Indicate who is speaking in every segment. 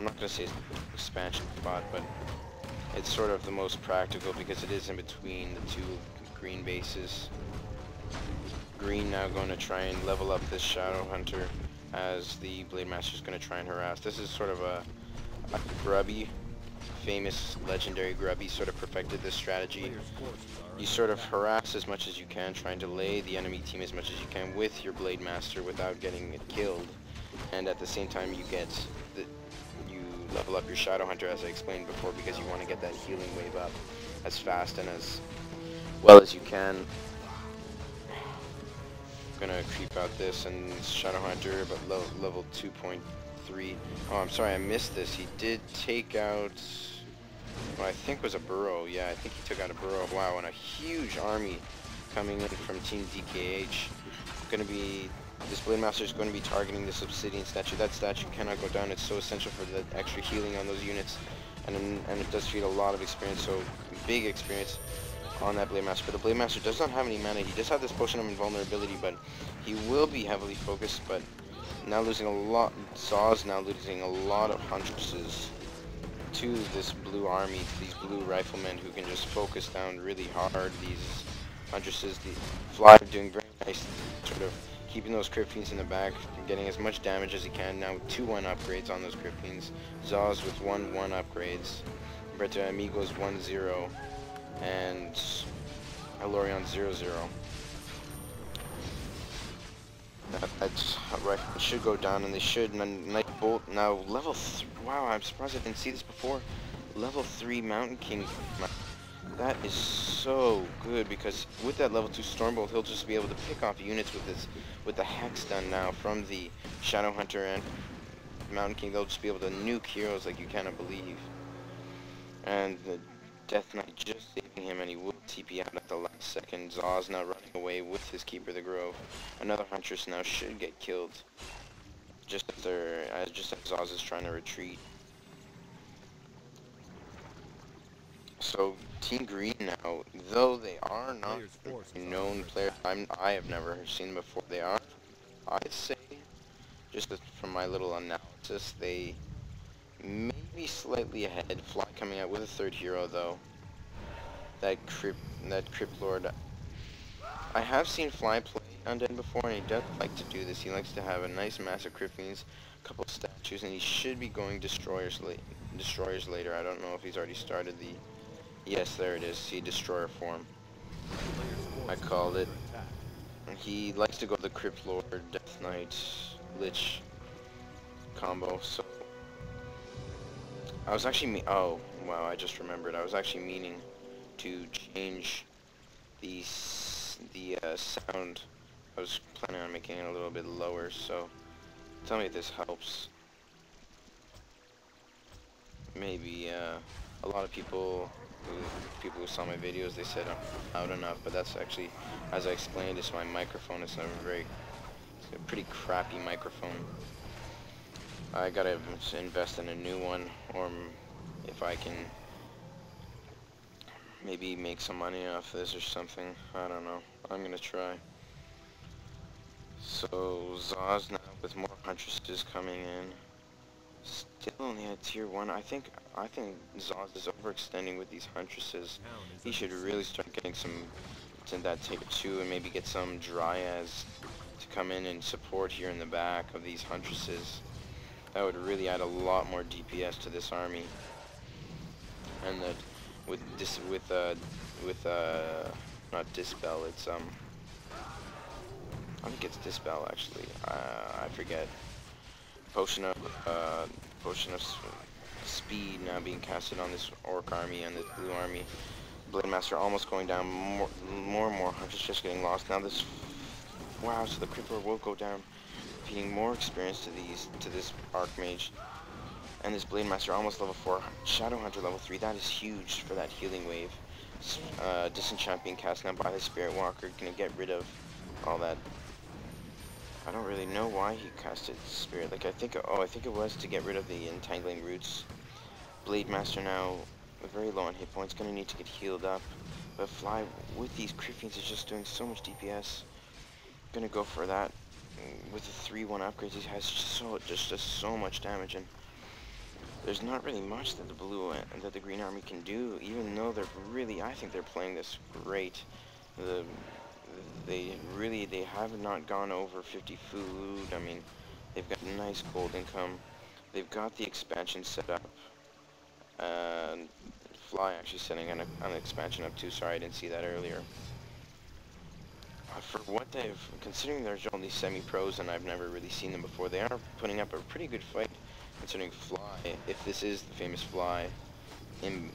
Speaker 1: I'm not gonna say it's an expansion spot, but it's sort of the most practical because it is in between the two green bases. Green now going to try and level up this Shadow Hunter as the Blade Master is going to try and harass. This is sort of a grubby, famous legendary grubby sort of perfected this strategy. You sort of harass as much as you can, trying to delay the enemy team as much as you can with your Blade Master without getting it killed, and at the same time you level up your Shadow Hunter, as I explained before, because you want to get that healing wave up as fast and as well as you can. I'm gonna creep out this and Shadow Hunter, but level 2.3. Oh, I'm sorry, I missed this. He did take out what I think was a burrow. Yeah, I think he took out a burrow. Wow, and a huge army coming in from Team DKH. This Blade Master is going to be targeting this Obsidian statue. That statue cannot go down. It's so essential for the extra healing on those units, and it does feed a lot of experience. So big experience on that Blade Master. But the Blade Master does not have any mana. He does have this potion of invulnerability, but he will be heavily focused. But now losing a lot. ZoZ now losing a lot of Huntresses to this blue army, to these blue riflemen who can just focus down really hard. These Huntresses, the Fly doing very nice, sort of keeping those Crypt Fiends in the back, getting as much damage as he can. Now 2-1 upgrades on those Crypt Fiends. ZoZ with 1-1 upgrades, compared to Amigo's 1-0, and Alorion 0-0. That rifle should go down, and they should. Night Bolt now level 3. Wow, I'm surprised I didn't see this before. Level 3 Mountain King. That is so good, because with that level 2 Stormbolt, he'll just be able to pick off units with the Hex done now from the Shadow Hunter and Mountain King. They'll just be able to nuke heroes like you cannot believe. And the Death Knight just saving him, and he will TP out at the last second. ZoZ now running away with his Keeper of the Grove. Another Huntress now should get killed, just as ZoZ is trying to retreat. So Team Green now, though they are not known players, I have never seen them before. They are, I'd say, just from my little analysis, they may be slightly ahead. Fly coming out with a third hero though. That Crypt Lord. I have seen Fly play Undead before, and he does like to do this. He likes to have a nice massive Crypt Fiends, a couple statues, and he should be going Destroyers later. I don't know if he's already started the... Yes, there it is. See, Destroyer form. I called it. And he likes to go the Crypt Lord, Death Knight, Lich combo. So I was actually oh wow, I just remembered. I was actually meaning to change the sound. I was planning on making it a little bit lower. So tell me if this helps. Maybe a lot of people who saw my videos, they said I'm loud enough, but that's actually, as I explained, it's my microphone. It's a pretty crappy microphone. I gotta invest in a new one, or if I can maybe make some money off this or something. I don't know. I'm gonna try. So ZoZ now with more Huntresses coming in. Still only at tier 1. I think ZoZ is overextending with these Huntresses. He should really start getting some to that tier 2 and maybe get some Dryads to come in and support here in the back of these Huntresses. That would really add a lot more DPS to this army. And that not Dispel, it's I think it's Dispel actually. I forget. Potion of Speed now being casted on this Orc army and this Blue army. Blade Master almost going down. More and more Hunters just getting lost. Now this, wow! So the Crippler will go down, feeding more experience to this Archmage, and this Blade Master almost level 4. Shadow Hunter level 3. That is huge for that healing wave. Disenchant being cast now by the Spirit Walker, gonna get rid of all that. I don't really know why he casted Spirit. Like I think it was to get rid of the entangling roots. Blade Master now, very low on hit points, gonna need to get healed up. But Fly with these Crypt Fiends is just doing so much DPS. Gonna go for that. With the 3-1 upgrades, he has just so much damage. And there's not really much that the Green Army can do, even though they're really, I think they're playing this great. The they have not gone over 50 food. I mean, they've got nice gold income. They've got the expansion set up. Fly actually setting an expansion up too. Sorry, I didn't see that earlier. For what considering they're only semi-pros and I've never really seen them before, they are putting up a pretty good fight. Considering Fly, if this is the famous Fly, in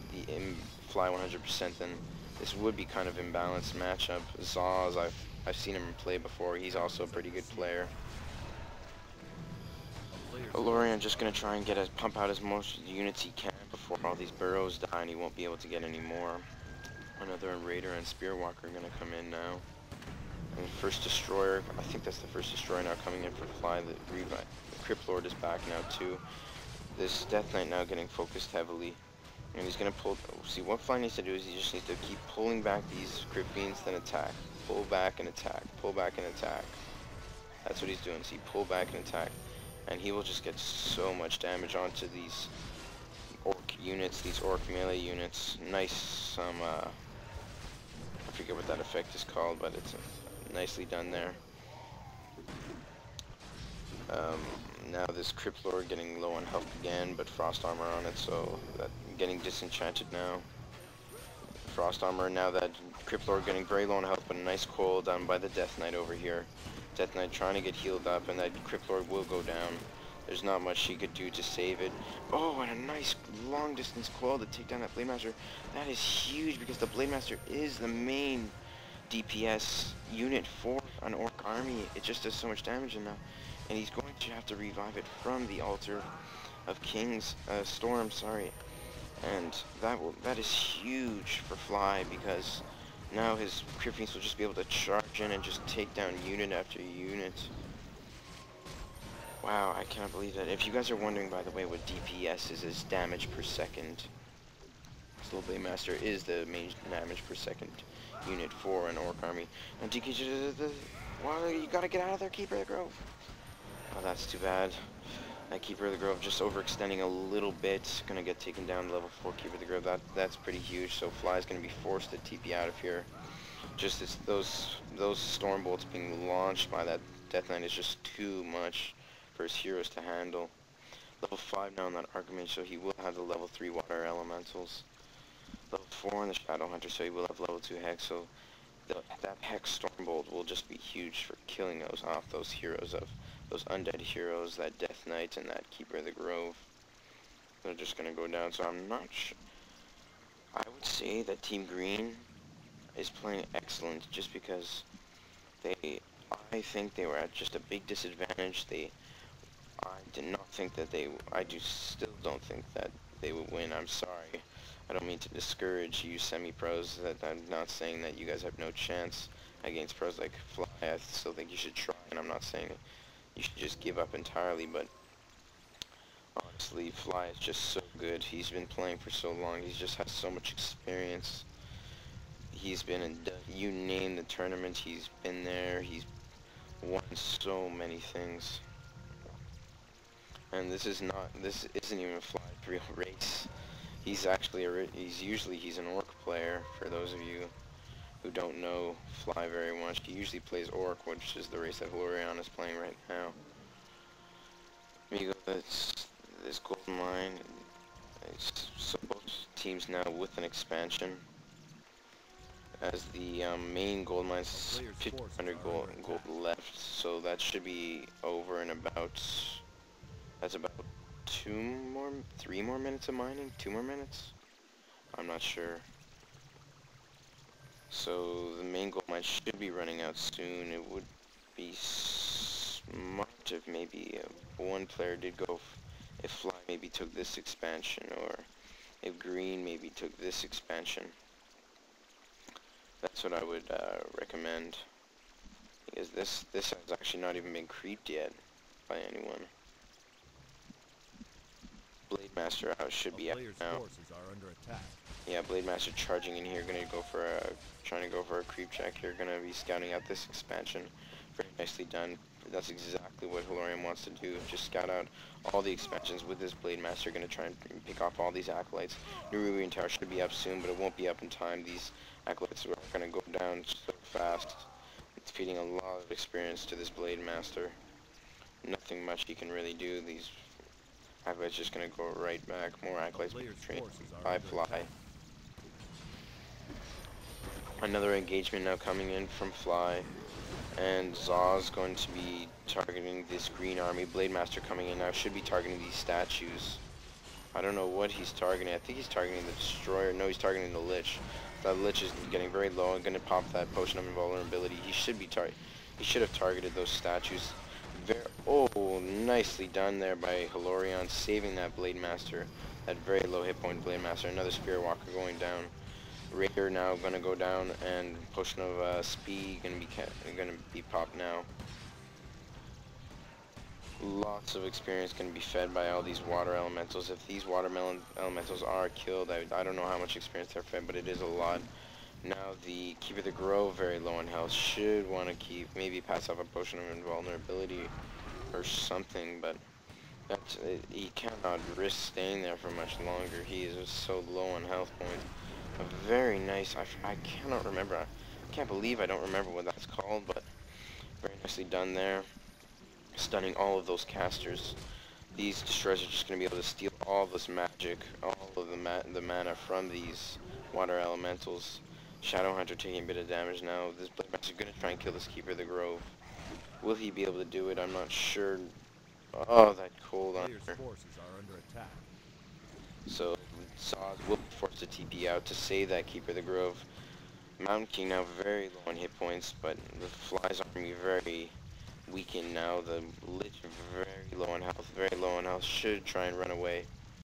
Speaker 1: Fly 100%, then this would be kind of imbalanced matchup. ZoZ, I've seen him play before. He's also a pretty good player. Lorian just gonna try and pump out as most units he can before all these burrows die, and he won't be able to get any more. Another Raider and Spearwalker are gonna come in now. And first destroyer, I think that's the first destroyer now coming in for Fly. The Crypt Lord is back now too. This Death Knight now getting focused heavily. And he's gonna pull, see what Fly needs to do is he just needs to keep pulling back these Crypt Fiends, then attack. Pull back and attack, pull back and attack. That's what he's doing, so he pull back and attack. And he will just get so much damage onto these Orc units, these Orc melee units. Nice, I forget what that effect is called, but it's nicely done there. Now this Crypt Lord getting low on health again, but Frost Armor on it, so that getting disenchanted now. Frost Armor, now that Crypt Lord getting very low on health, but a nice coil done by the Death Knight over here. Death Knight trying to get healed up, and that Crypt Lord will go down. There's not much she could do to save it. Oh, and a nice long distance coil to take down that Blade Master. That is huge because the Blade Master is the main DPS unit for an Orc army. It just does so much damage now. And he's going to have to revive it from the Altar of King's Storm, sorry. And that is huge for Fly because now his Crypt Fiends will just be able to charge in and just take down unit after unit. Wow, I cannot believe that. If you guys are wondering, by the way, what DPS is damage per second. This little Blade Master is the main damage per second unit for an Orc army. And DK, well, you gotta get out of there, Keeper of the Grove. Oh, that's too bad. That Keeper of the Grove just overextending a little bit. Gonna get taken down level 4 Keeper of the Grove. That's pretty huge. So Fly's gonna be forced to TP out of here. Just those storm bolts being launched by that Death Knight is just too much for his heroes to handle. Level 5 now on that Archmage, so he will have the level 3 water elementals. Level 4 on the Shadow Hunter, so he will have level 2 Hex. So that Hex Stormbolt will just be huge for killing those heroes of those undead heroes, that Death Knight and that Keeper of the Grove. They're just gonna go down, so I'm not sure. I would say that Team Green is playing excellent just because I think they were at just a big disadvantage. I did not think that still don't think that they would win. I'm sorry. I don't mean to discourage you semi-pros. That I'm not saying that you guys have no chance against pros like Fly. I still think you should try, and I'm not saying you should just give up entirely, but honestly, Fly is just so good. He's been playing for so long. He just has so much experience. He's been in, you name the tournament, he's been there. He's won so many things. And this isn't even a Fly real race. He's actually he's an Orc player, for those of you who don't know Fly very much. He usually plays Orc, which is the race that Valerian is playing right now. Amigo, this golden mine. So both teams now with an expansion. As the main gold mine is 1,500 gold left, so that should be over in about. That's about 3 more minutes of mining? 2 more minutes? I'm not sure. So the main gold mine should be running out soon. It would be smart if maybe one player did go, if Fly maybe took this expansion, or if Green maybe took this expansion. That's what I would recommend. Because this has actually not even been creeped yet by anyone. Blade Master out should be out now. Yeah, Blade Master charging in here, trying to go for a creep check here. Gonna be scouting out this expansion. Very nicely done. That's exactly exactly what Hilarion wants to do. Just scout out all the expansions with this Blade Master. Going to try and pick off all these Acolytes. Nerubian Tower should be up soon, but it won't be up in time. These Acolytes are going to go down so fast. It's feeding a lot of experience to this Blade Master. Nothing much he can really do. These Acolytes just going to go right back. More Acolytes being trained by Fly. Another engagement now coming in from Fly. And ZoZ going to be targeting this green army. Blade Master coming in now should be targeting these statues. I don't know what he's targeting. I think he's targeting the Destroyer. No, he's targeting the Lich. That Lich is getting very low and going to pop that Potion of Invulnerability. He should have targeted those statues. Oh, nicely done there by Hilarion, saving that Blade Master. That very low hit point Blade Master. Another Spirit Walker going down. Raider now gonna go down, and Potion of Speed gonna be popped now. Lots of experience gonna be fed by all these water elementals. If these water elementals are killed, I don't know how much experience they're fed, but it is a lot. Now the Keeper of the Grove, very low on health, should want to maybe pass off a Potion of Invulnerability or something, but he cannot risk staying there for much longer. He is just so low on health points. A very nice, I cannot remember, I can't believe I don't remember what that's called, but very nicely done there. Stunning all of those casters. These destroyers are just going to be able to steal all this magic, all of the mana from these water elementals. Shadowhunter taking a bit of damage now. This Blade Master is going to try and kill this Keeper of the Grove. Will he be able to do it? I'm not sure. Oh, that cold on her. So ZoZ will be forced to TP out to save that Keeper of the Grove. Mountain King now very low on hit points, but the Fly's army very weakened now. The Lich very low on health, should try and run away.